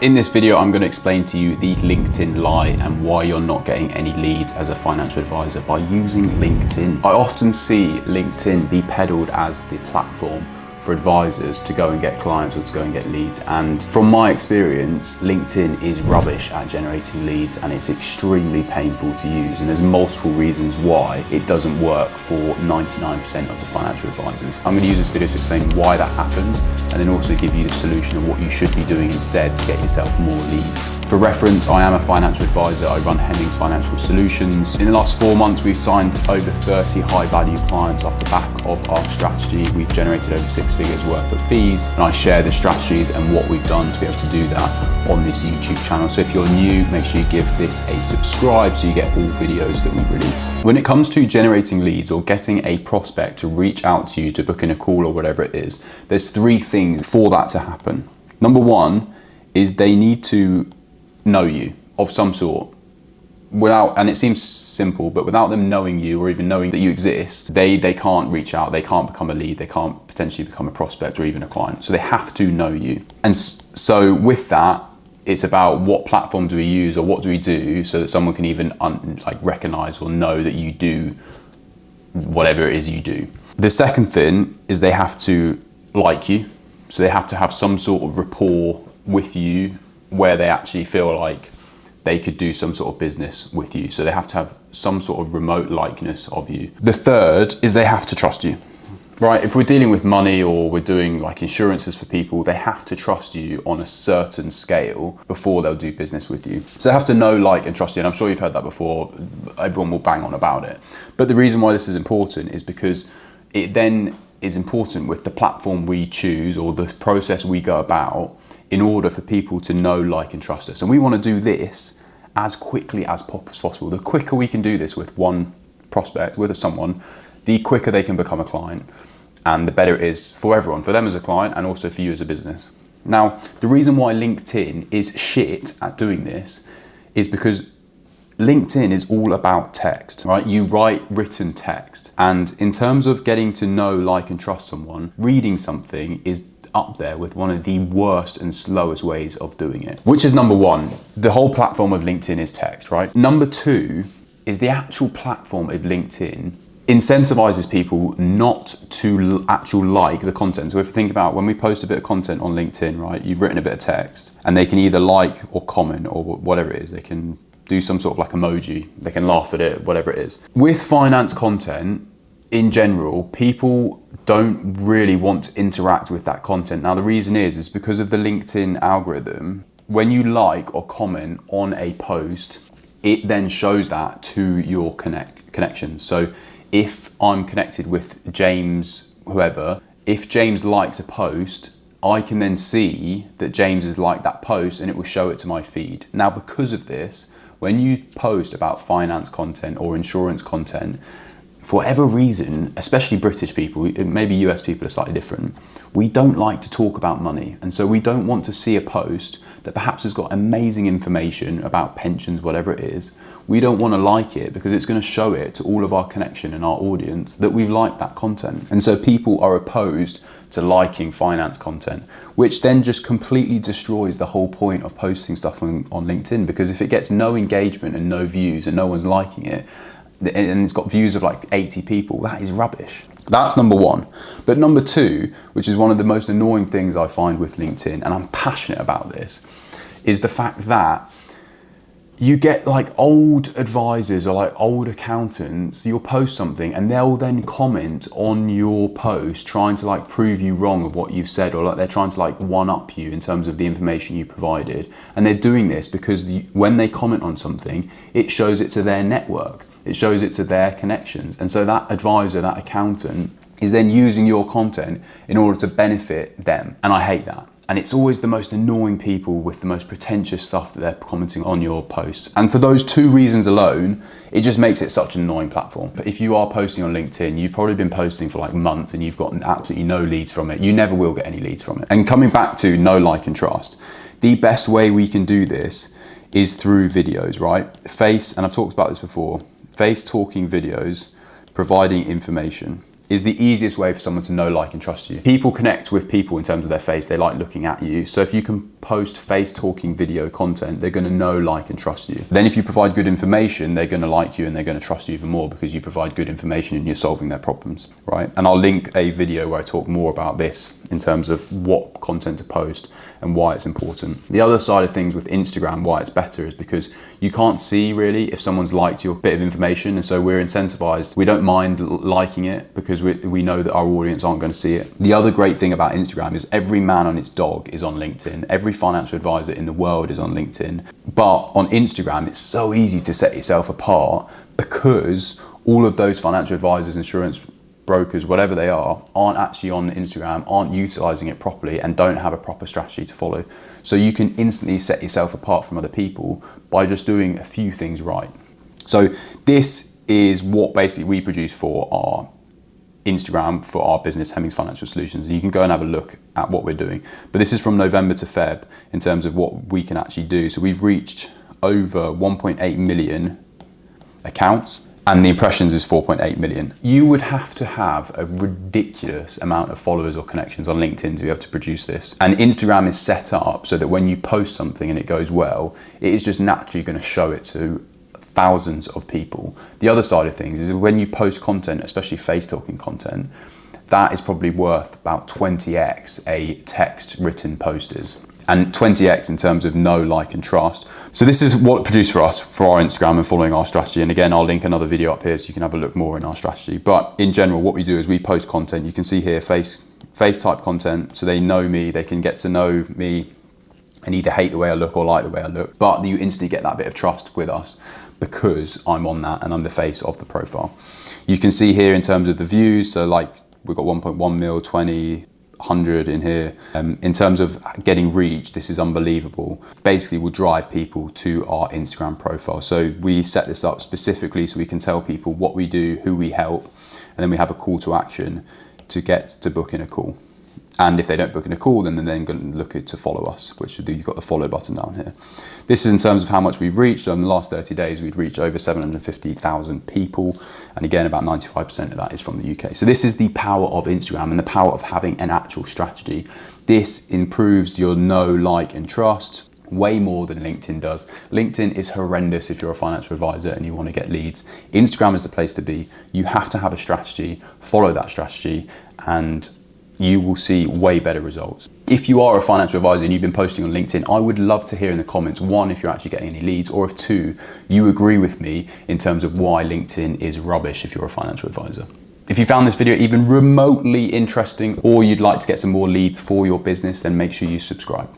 In this video, I'm going to explain to you the LinkedIn lie and why you're not getting any leads as a financial advisor by using LinkedIn. I often see LinkedIn be peddled as the platform for advisors to go and get clients or to go and get leads. And from my experience, LinkedIn is rubbish at generating leads and it's extremely painful to use. And there's multiple reasons why it doesn't work for 99% of the financial advisors. I'm going to use this video to explain why that happens and then also give you the solution of what you should be doing instead to get yourself more leads. For reference, I am a financial advisor. I run Hemmings Financial Solutions. In the last 4 months, we've signed over 30 high value clients off the back of our strategy. We've generated over 6 figures worth of fees, and I share the strategies and what we've done to be able to do that on this YouTube channel. So if you're new, make sure you give this a subscribe so you get all videos that we release. When it comes to generating leads or getting a prospect to reach out to you to book in a call or whatever it is, there's 3 things for that to happen. Number 1 is they need to know you of some sort. And it seems simple, but without them knowing you or even knowing that you exist, they can't reach out, they can't become a lead, they can't potentially become a prospect or even a client. So they have to know you. And so with that, it's about what platform do we use or what do we do so that someone can even recognize or know that you do whatever it is you do. The second thing is they have to like you. So they have to have some sort of rapport with you where they actually feel like they could do some sort of business with you. So they have to have some sort of remote likeness of you. The third is they have to trust you, right? If we're dealing with money or we're doing like insurances for people, they have to trust you on a certain scale before they'll do business with you. So they have to know, like, and trust you. And I'm sure you've heard that before. Everyone will bang on about it. But the reason why this is important is because it then is important with the platform we choose or the process we go about in order for people to know, like, and trust us. And we want to do this as quickly as possible. The quicker we can do this with one prospect, with someone, the quicker they can become a client. And the better it is for everyone, for them as a client and also for you as a business. Now, the reason why LinkedIn is shit at doing this is because LinkedIn is all about text, right? You write written text. And in terms of getting to know, like, and trust someone, reading something is up there with one of the worst and slowest ways of doing it. Which is number 1, the whole platform of LinkedIn is text, right? Number 2 is the actual platform of LinkedIn incentivizes people not to actually like the content. So if you think about when we post a bit of content on LinkedIn, right, you've written a bit of text and they can either like or comment or whatever it is, they can do some sort of like emoji, they can laugh at it, whatever it is. With finance content, in general, people don't really want to interact with that content. Now, the reason is because of the LinkedIn algorithm. When you like or comment on a post, it then shows that to your connections. So if I'm connected with James, whoever, if James likes a post, I can then see that James has liked that post and it will show it to my feed. Now, because of this, when you post about finance content or insurance content, for whatever reason, especially British people, maybe US people are slightly different, we don't like to talk about money. And so we don't want to see a post that perhaps has got amazing information about pensions, whatever it is. We don't want to like it because it's going to show it to all of our connection and our audience that we've liked that content. And so people are opposed to liking finance content, which then just completely destroys the whole point of posting stuff on LinkedIn, because if it gets no engagement and no views and no one's liking it, and it's got views of like 80 people, that is rubbish. That's number 1. But number 2, which is one of the most annoying things I find with LinkedIn, and I'm passionate about this, is the fact that you get like old advisors or like old accountants, you'll post something and they'll then comment on your post trying to like prove you wrong of what you've said, or like they're trying to like one up you in terms of the information you provided. And they're doing this because when they comment on something, it shows it to their network. It shows it to their connections. And so that advisor, that accountant, is then using your content in order to benefit them. And I hate that. And it's always the most annoying people with the most pretentious stuff that they're commenting on your posts. And for those 2 reasons alone, it just makes it such an annoying platform. But if you are posting on LinkedIn, you've probably been posting for like months and you've gotten absolutely no leads from it. You never will get any leads from it. And coming back to know, like, and trust, the best way we can do this is through videos, right? And I've talked about this before, face talking videos, providing information. is the easiest way for someone to know, like, and trust you. People connect with people in terms of their face. They like looking at you. So if you can post face talking video content, they're gonna know, like, and trust you. Then if you provide good information, they're gonna like you and they're gonna trust you even more because you provide good information and you're solving their problems, right? And I'll link a video where I talk more about this in terms of what content to post and why it's important. The other side of things with Instagram, why it's better, is because you can't see really if someone's liked your bit of information, and so we're incentivized. We don't mind liking it because we know that our audience aren't going to see it. The other great thing about Instagram is every man and its dog is on LinkedIn. Every financial advisor in the world is on LinkedIn. But on Instagram, it's so easy to set yourself apart because all of those financial advisors, insurance brokers, whatever they are, aren't actually on Instagram, aren't utilizing it properly, and don't have a proper strategy to follow. So you can instantly set yourself apart from other people by just doing a few things right. So this is what basically we produce for our Instagram, for our business, Hemmings Financial Solutions, and you can go and have a look at what we're doing. But this is from November to Feb in terms of what we can actually do. So we've reached over 1.8 million accounts, and the impressions is 4.8 million. You would have to have a ridiculous amount of followers or connections on LinkedIn to be able to produce this. And Instagram is set up so that when you post something and it goes well, it is just naturally going to show it to thousands of people. The other side of things is when you post content, especially face talking content, that is probably worth about 20x a text written post is. And 20x in terms of know, like, and trust. So this is what it produced for us for our Instagram and following our strategy. And again, I'll link another video up here so you can have a look more in our strategy. But in general, what we do is we post content. You can see here face type content. So they know me, they can get to know me and either hate the way I look or like the way I look. But you instantly get that bit of trust with us because I'm on that and I'm the face of the profile. You can see here in terms of the views. So like we've got 1.1 mil, 20, 100 in here. In terms of getting reach, this is unbelievable. Basically will drive people to our Instagram profile. So we set this up specifically so we can tell people what we do, who we help, and then we have a call to action to get to book in a call. And if they don't book in a call, then they're then going to look to follow us, which you've got the follow button down here. This is in terms of how much we've reached. So in the last 30 days, we've reached over 750,000 people. And again, about 95% of that is from the UK. So this is the power of Instagram and the power of having an actual strategy. This improves your know, like, and trust way more than LinkedIn does. LinkedIn is horrendous if you're a financial advisor and you want to get leads. Instagram is the place to be. You have to have a strategy, follow that strategy, and you will see way better results. If you are a financial advisor and you've been posting on LinkedIn, I would love to hear in the comments, one, if you're actually getting any leads, or if two, you agree with me in terms of why LinkedIn is rubbish if you're a financial advisor. If you found this video even remotely interesting or you'd like to get some more leads for your business, then make sure you subscribe.